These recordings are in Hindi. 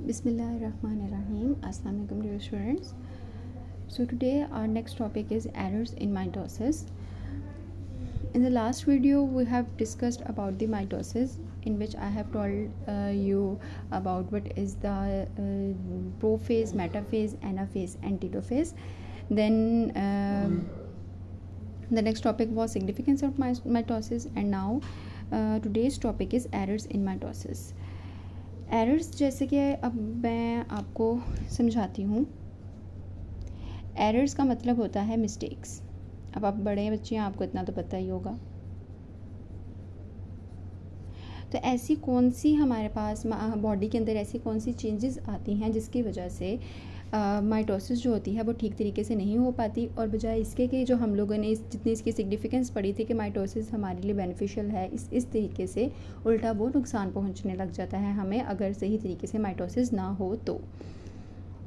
Bismillahirrahmanirrahim. Assalamu alaikum dear students. So today our next topic is errors in mitosis. In the last video we have discussed about the mitosis, in which I have told you about what is the prophase, metaphase, anaphase and telophase. Then the next topic was significance of mitosis, and now today's topic is errors in mitosis. Errors जैसे कि अब मैं आपको समझाती हूँ. एरर्स का मतलब होता है मिस्टेक्स. अब आप बड़े बच्चे हैं, आपको इतना तो पता ही होगा. तो ऐसी कौन सी हमारे पास बॉडी के अंदर ऐसी कौन सी चेंजेस आती हैं जिसकी वजह से माइटोसिस जो होती है वो ठीक तरीके से नहीं हो पाती, और बजाय इसके कि जो हम लोगों ने जितनी इसकी सिग्निफिकेंस पढ़ी थी कि माइटोसिस हमारे लिए बेनिफिशियल है, इस तरीके से उल्टा वो नुकसान पहुंचने लग जाता है हमें, अगर सही तरीके से माइटोसिस ना हो. तो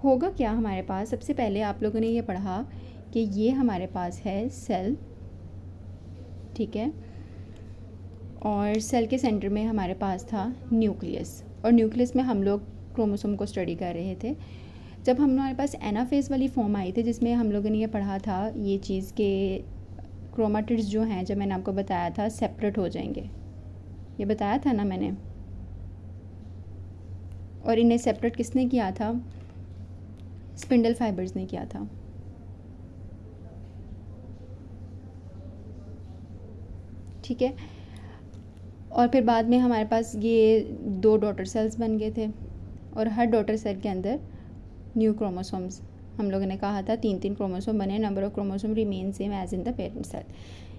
होगा क्या हमारे पास? सबसे पहले आप लोगों ने ये पढ़ा कि ये हमारे पास है सेल, ठीक है, और सेल के सेंटर में हमारे पास था न्यूक्लियस, और न्यूक्लियस में हम लोग क्रोमोसोम को स्टडी कर रहे थे. जब हमारे पास एनाफेज वाली फॉर्म आई थी, जिसमें हम लोगों ने ये पढ़ा था ये चीज़ के क्रोमाटिड्स जो हैं, जब मैंने आपको बताया था सेपरेट हो जाएंगे, ये बताया था ना मैंने. और इन्हें सेपरेट किसने किया था? स्पिंडल फाइबर्स ने किया था. ठीक है. और फिर बाद में हमारे पास ये 2 डॉटर सेल्स बन गए थे, और हर डॉटर सेल के अंदर न्यू क्रोमोसोम्स, हम लोगों ने कहा था 3 क्रोमोसोम बने, number of chromosome remain same as in the parent cell.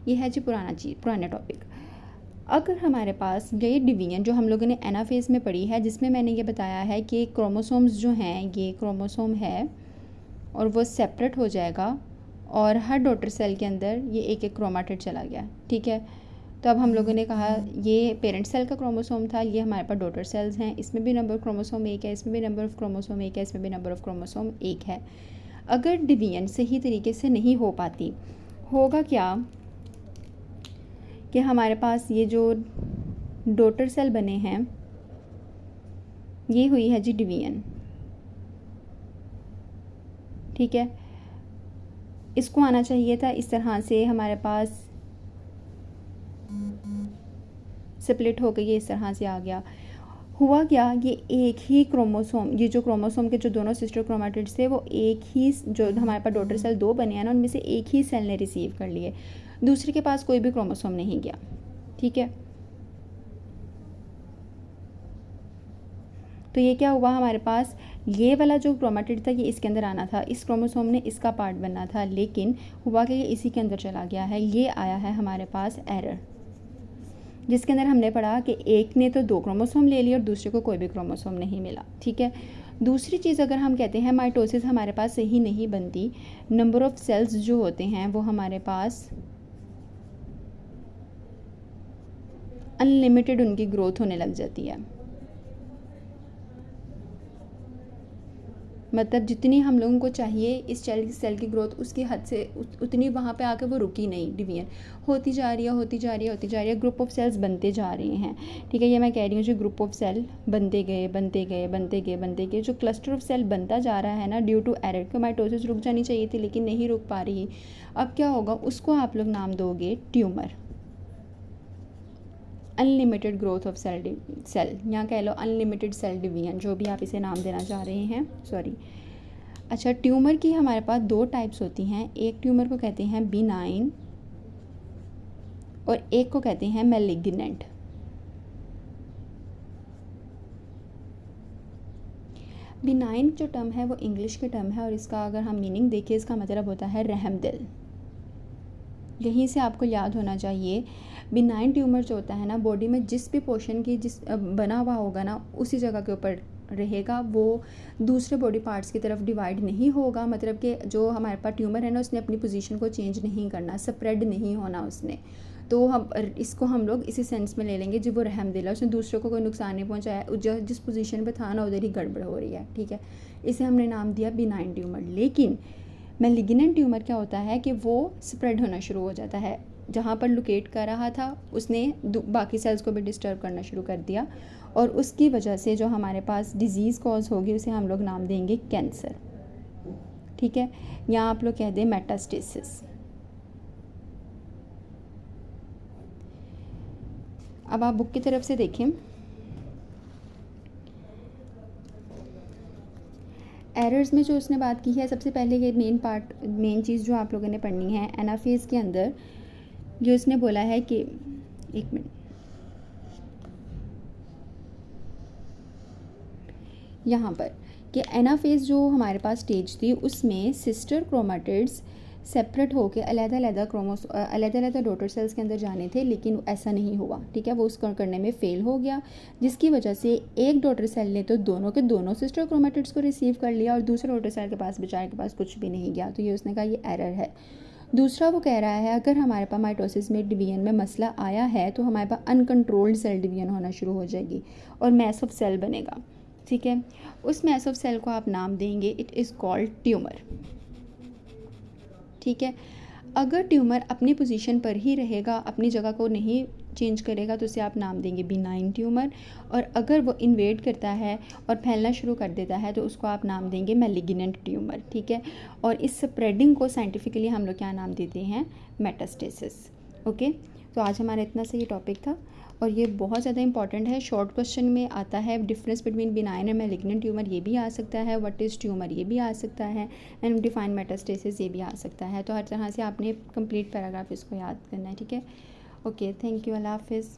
ये है जी पुराना टॉपिक. अगर हमारे पास ये डिवीजन जो हम लोगों ने एनाफेज में पढ़ी है, जिसमें मैंने ये बताया है कि क्रोमोसोम्स जो हैं, ये क्रोमोसोम है और वो सेपरेट हो जाएगा, और हर डॉटर सेल के अंदर ये एक एक क्रोमाटिड चला गया. ठीक है. तो अब हम लोगों ने कहा ये पेरेंट सेल का क्रोमोसोम था, ये हमारे पास डॉटर सेल्स हैं, इसमें भी नंबर ऑफ क्रोमोसोम 1 है, इसमें भी नंबर ऑफ क्रोमोसोम 1 है, इसमें भी नंबर ऑफ क्रोमोसोम 1 है. अगर डिवीजन सही तरीके से नहीं हो पाती, होगा क्या कि हमारे पास ये जो डॉटर सेल बने हैं, ये हुई है जी डिवीजन. ठीक है. इसको आना चाहिए था इस तरह से, हमारे पास स्प्लिट हो गई, ये इस तरह से आ गया. हुआ क्या, ये एक ही क्रोमोसोम, ये जो क्रोमोसोम के जो दोनों सिस्टर क्रोमाटिड्स थे, वो एक ही, जो हमारे पास डॉटर सेल 2 बने हैं ना, उनमें से एक ही सेल ने रिसीव कर लिए, दूसरे के पास कोई भी क्रोमोसोम नहीं गया. ठीक है. तो ये क्या हुआ, हमारे पास ये वाला जो क्रोमाटिड था ये इसके अंदर आना था, इस क्रोमोसोम ने इसका पार्ट बनना था, लेकिन हुआ कि ये इसी के अंदर चला गया है. ये आया है हमारे पास एरर, जिसके अंदर हमने पढ़ा कि एक ने तो 2 क्रोमोसोम ले लिए और दूसरे को कोई भी क्रोमोसोम नहीं मिला. ठीक है. दूसरी चीज़, अगर हम कहते हैं माइटोसिस हमारे पास सही नहीं बनती, नंबर ऑफ सेल्स जो होते हैं वो हमारे पास अनलिमिटेड उनकी ग्रोथ होने लग जाती है. मतलब जितनी हम लोगों को चाहिए इस सेल की ग्रोथ, उसकी हद से उतनी वहाँ पे आके वो रुकी नहीं. डिवीजन होती जा रही है, ग्रुप ऑफ सेल्स बनते जा रहे हैं. ठीक है. ये मैं कह रही हूँ जो ग्रुप ऑफ सेल बनते गए, जो क्लस्टर ऑफ सेल बनता जा रहा है ना, ड्यू टू एरर. कि माइटोसिस रुक जानी चाहिए थी लेकिन नहीं रुक पा रही. अब क्या होगा, उसको आप लोग नाम दोगे tumour. Unlimited growth of cell, यहाँ कह लो अनलिमिटेड सेल डिवीजन, जो भी आप इसे नाम देना चाह रहे हैं. सॉरी. अच्छा, ट्यूमर की हमारे पास 2 टाइप्स होती हैं. एक ट्यूमर को कहते हैं बिनाइन और एक को कहते हैं मैलिग्नेंट. बिनाइन जो टर्म है वो इंग्लिश के टर्म है, और इसका अगर हम मीनिंग देखें, इसका मतलब होता है रहमदिल. यहीं से आपको याद होना चाहिए, बिनाइन ट्यूमर जो होता है ना, बॉडी में जिस भी पोर्शन की जिस बना हुआ होगा ना, उसी जगह के ऊपर रहेगा, वो दूसरे बॉडी पार्ट्स की तरफ डिवाइड नहीं होगा. मतलब कि जो हमारे पास ट्यूमर है ना, उसने अपनी पोजीशन को चेंज नहीं करना, स्प्रेड नहीं होना उसने. तो इसको हम लोग इसी सेंस में ले लेंगे, जब वो रहमदिल है, उसने दूसरों को कोई नुकसान नहीं पहुंचाया, जिस पोजीशन पे था ना उधर ही गड़बड़ हो रही है. ठीक है. इसे हमने नाम दिया बिनाइन ट्यूमर. लेकिन मैलिग्नेंट ट्यूमर क्या होता है कि वो स्प्रेड होना शुरू हो जाता है, जहाँ पर लोकेट कर रहा था उसने बाकी सेल्स को भी डिस्टर्ब करना शुरू कर दिया, और उसकी वजह से जो हमारे पास डिज़ीज़ कॉज होगी उसे हम लोग नाम देंगे कैंसर। ठीक है, या आप लोग कह दें मेटास्टेसिस। अब आप बुक की तरफ से देखें, एरर्स में जो उसने बात की है, सबसे पहले ये मेन चीज़ जो आप लोगों ने पढ़नी है, एनाफेज के अंदर जो इसने बोला है कि, एक मिनट, यहाँ पर कि एनाफेज जो हमारे पास स्टेज थी उसमें सिस्टर क्रोमेटिड्स सेपरेट होकर अलग-अलग डॉटर सेल्स के अंदर जाने थे, लेकिन ऐसा नहीं हुआ। ठीक है, वो उसको करने में फ़ेल हो गया, जिसकी वजह से एक डॉटर सेल ने तो दोनों के दोनों सिस्टर क्रोमेटिड्स को रिसीव कर लिया और दूसरे डॉटर सेल के पास बेचारे के पास कुछ भी नहीं गया। तो ये उसने कहा ये एरर है। दूसरा वो कह रहा है अगर हमारे पास माइटोसिस में डिवीजन में मसला आया है तो हमारे पास अनकंट्रोल्ड सेल डिवीजन होना शुरू हो जाएगी और मैस ऑफ सेल बनेगा। ठीक है, उस मैस ऑफ सेल को आप नाम देंगे, इट इज़ कॉल्ड ट्यूमर। ठीक है, अगर ट्यूमर अपनी पोजीशन पर ही रहेगा, अपनी जगह को नहीं चेंज करेगा, तो उसे आप नाम देंगे बिनाइन ट्यूमर। और अगर वो इन्वेड करता है और फैलना शुरू कर देता है तो उसको आप नाम देंगे मैलिग्नेंट ट्यूमर। ठीक है, और इस स्प्रेडिंग को साइंटिफिकली हम लोग क्या नाम देते हैं, मेटास्टेसिस। ओके, तो आज हमारा इतना सही टॉपिक था और ये बहुत ज़्यादा इंपॉर्टेंट है। शॉर्ट क्वेश्चन में आता है डिफरेंस बिटवीन बिनाइन और मैलिग्नेंट ट्यूमर, ये भी आ सकता है, व्हाट इज़ ट्यूमर ये भी आ सकता है, एंड डिफाइन मेटास्टेसिस ये भी आ सकता है। तो हर तरह से आपने कंप्लीट पैराग्राफ इसको याद करना है। ठीक है, ओके, थैंक यू, अल्लाह हाफिज़।